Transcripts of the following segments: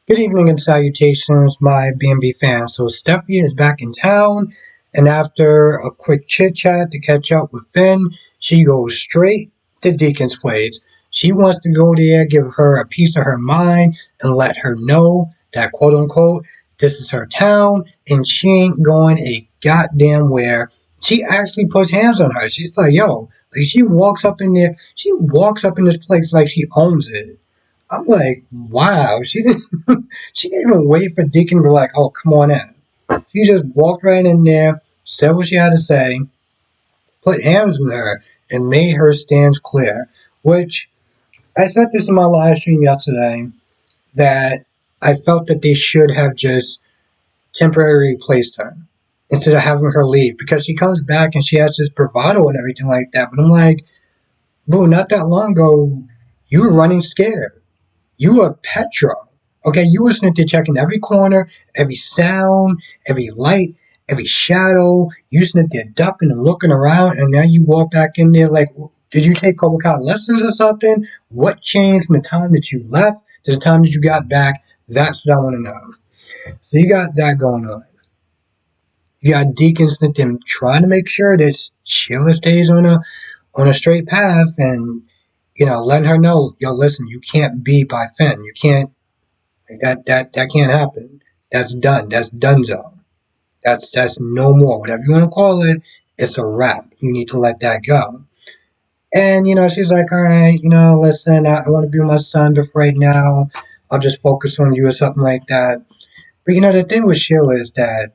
Good evening and salutations, my B&B fans. So Steffi is back in town, and after a quick chit chat to catch up with Finn, she goes straight to Deacon's place. She wants to go there, give her a piece of her mind, and let her know that quote unquote this is her town, and she ain't going a goddamn where. She actually puts hands on her. She's like, yo, like she walks up in there, she walks up in this place like she owns it. I'm like, wow, she didn't. She didn't even wait for Deacon to be like, oh, come on in. She just walked right in there, said what she had to say, put hands on her, and made her stance clear. Which I said this in my live stream yesterday that I felt that they should have just temporarily replaced her instead of having her leave because she comes back and she has this bravado and everything like that. But I'm like, boo, not that long ago, you were running scared. You are Petra. Okay, you were sitting there checking every corner, every sound, every light, every shadow. You sitting there ducking and looking around, and now you walk back in there like, did you take Cobra Kai lessons or something? What changed from the time that you left to the time that you got back? That's what I want to know. So you got that going on. You got Deacon sitting there trying to make sure that Sheila stays on a straight path, and letting her know, yo, listen, you can't be by Finn. You can't. That can't happen. That's done. That's donezo. That's no more. Whatever you want to call it, it's a wrap. You need to let that go. And she's like, all right, listen, I want to be with my son, but for right now, I'll just focus on you or something like that. But the thing with Sheila is that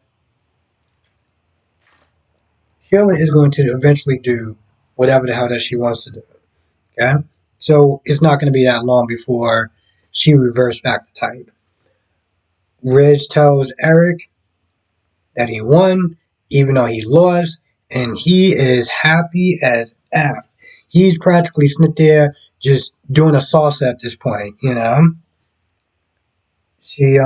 Sheila is going to eventually do whatever the hell that she wants to do. Okay, so it's not going to be that long before she reverts back to type. Ridge tells Eric that he won, even though he lost, and he is happy as F. He's practically sitting there just doing a salsa at this point. She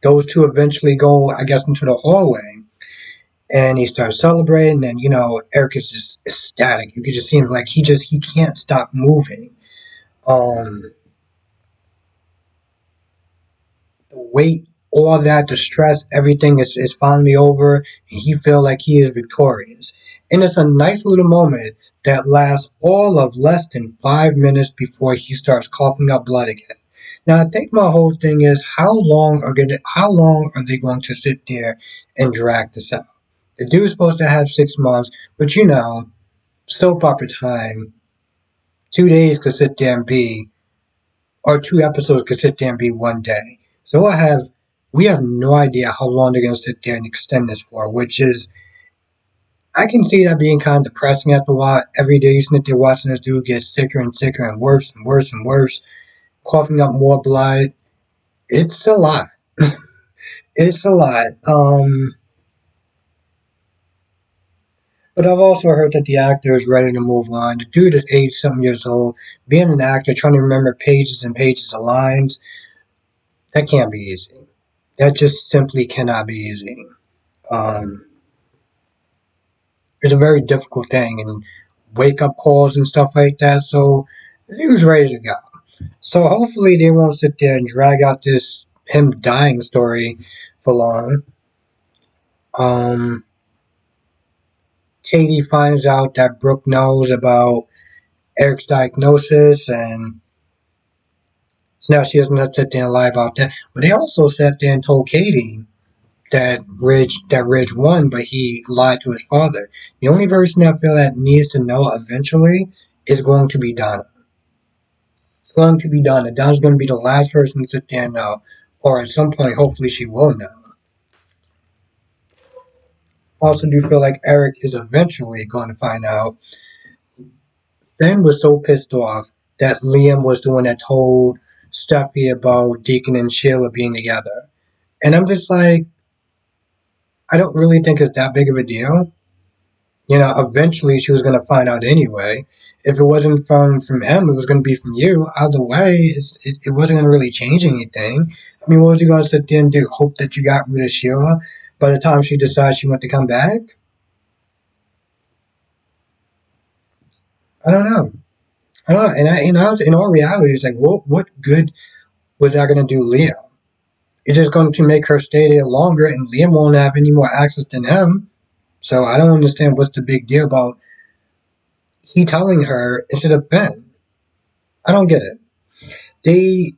those two eventually go, I guess, into the hallway and he starts celebrating and Eric is just ecstatic. You can just see him like he can't stop moving. Um the weight, all that, the stress, everything is finally over, and he feels like he is victorious. And it's a nice little moment that lasts all of less than 5 minutes before he starts coughing up blood again. Now, I think my whole thing is how long are they going to sit there and drag this out? The dude's supposed to have 6 months, but soap opera time, 2 days could sit there and be or two episodes could sit there and be one day. So we have no idea how long they're going to sit there and extend this for, which is, I can see that being kind of depressing after a while. Every day you sit there watching this dude get sicker and sicker and worse and worse and worse, coughing up more blood. It's a lot. It's a lot. But I've also heard that the actor is ready to move on. The dude is 80 something years old. Being an actor, trying to remember pages and pages of lines, that can't be easy. That just simply cannot be easy. Um, it's a very difficult thing, and wake up calls and stuff like that. So he was ready to go. So hopefully they won't sit there and drag out this him dying story for long. Um, Katie finds out that Brooke knows about Eric's diagnosis, and now she doesn't have to sit there and lie about that. But they also sat there and told Katie that Ridge won, but he lied to his father. The only person I feel that needs to know eventually is going to be Donna. It's going to be Donna. Donna's going to be the last person to sit there and know, or at some point, hopefully, she will know. Also, do feel like Eric is eventually going to find out. Ben was so pissed off that Liam was the one that told Steffi about Deacon and Sheila being together. And I'm just like, I don't really think it's that big of a deal. Eventually she was going to find out anyway. If it wasn't from him, it was going to be from you. Either way, it wasn't going to really change anything. I mean, what was you going to sit there and do? Hope that you got rid of Sheila by the time she decides she wants to come back? I don't know. I don't know. In all reality, it's like, what good was that going to do Leo? It's just going to make her stay there longer, and Liam won't have any more access than him. So I don't understand what's the big deal about he telling her instead of Ben. I don't get it. They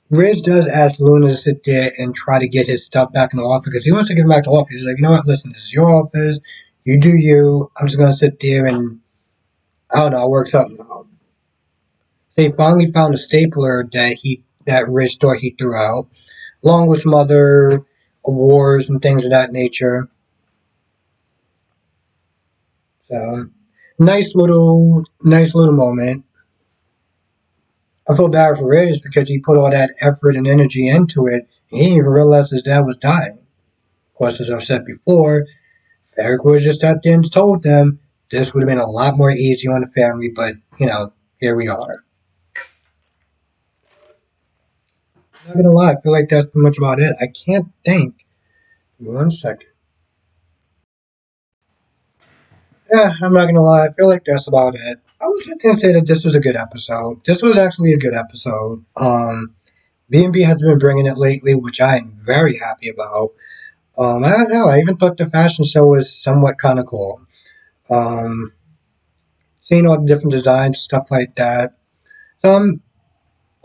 Ridge does ask Luna to sit there and try to get his stuff back in the office because he wants to get him back to the office. He's like, you know what? Listen, this is your office. You do you. I'm just gonna sit there and I don't know. It works out now. They finally found a stapler that Ridge thought he threw out, along with some other awards and things of that nature. So nice little moment. I feel bad for Ridge because he put all that effort and energy into it. He didn't even realize his dad was dying. Of course, as I've said before, if Eric would have just sat there and told them, this would have been a lot more easy on the family, but, here we are. I'm not gonna lie, I feel like that's pretty much about it. I can't think. Give me 1 second. Yeah, I'm not gonna lie, I feel like that's about it. I would sit there and say that this was a good episode. This was actually a good episode. B&B has been bringing it lately, which I am very happy about. I don't know, I even thought the fashion show was somewhat kind of cool. Um, Seeing all the different designs, stuff like that. I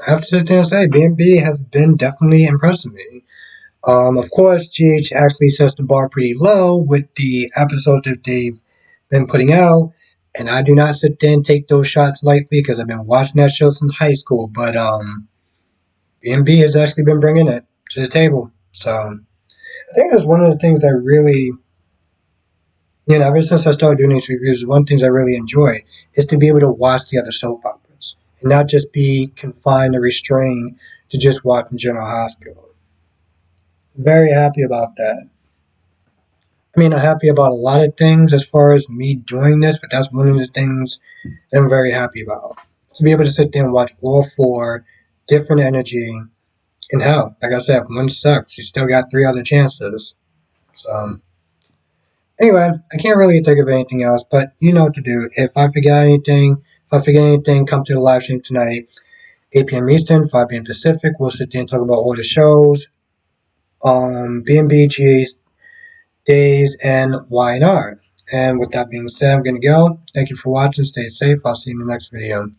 have to sit there and say, B&B has been definitely impressing me. Of course, GH actually sets the bar pretty low with the episodes that they've been putting out, and I do not sit there and take those shots lightly because I've been watching that show since high school. But B&B has actually been bringing it to the table. So I think that's one of the things I really, ever since I started doing these reviews, one of the things I really enjoy is to be able to watch the other soap operas and not just be confined or restrained to just watching General Hospital. Very happy about that. I mean, I'm happy about a lot of things as far as me doing this, but that's one of the things that I'm very happy about. To be able to sit there and watch all four, different energy, and hell, like I said, if one sucks, you still got three other chances. So, anyway, I can't really think of anything else, but you know what to do. If I forget anything, come to the live stream tonight, 8 p.m. Eastern, 5 p.m. Pacific. We'll sit there and talk about all the shows, BMBG's days, and Y&R. And with that being said, I'm going to go. Thank you for watching. Stay safe. I'll see you in the next video.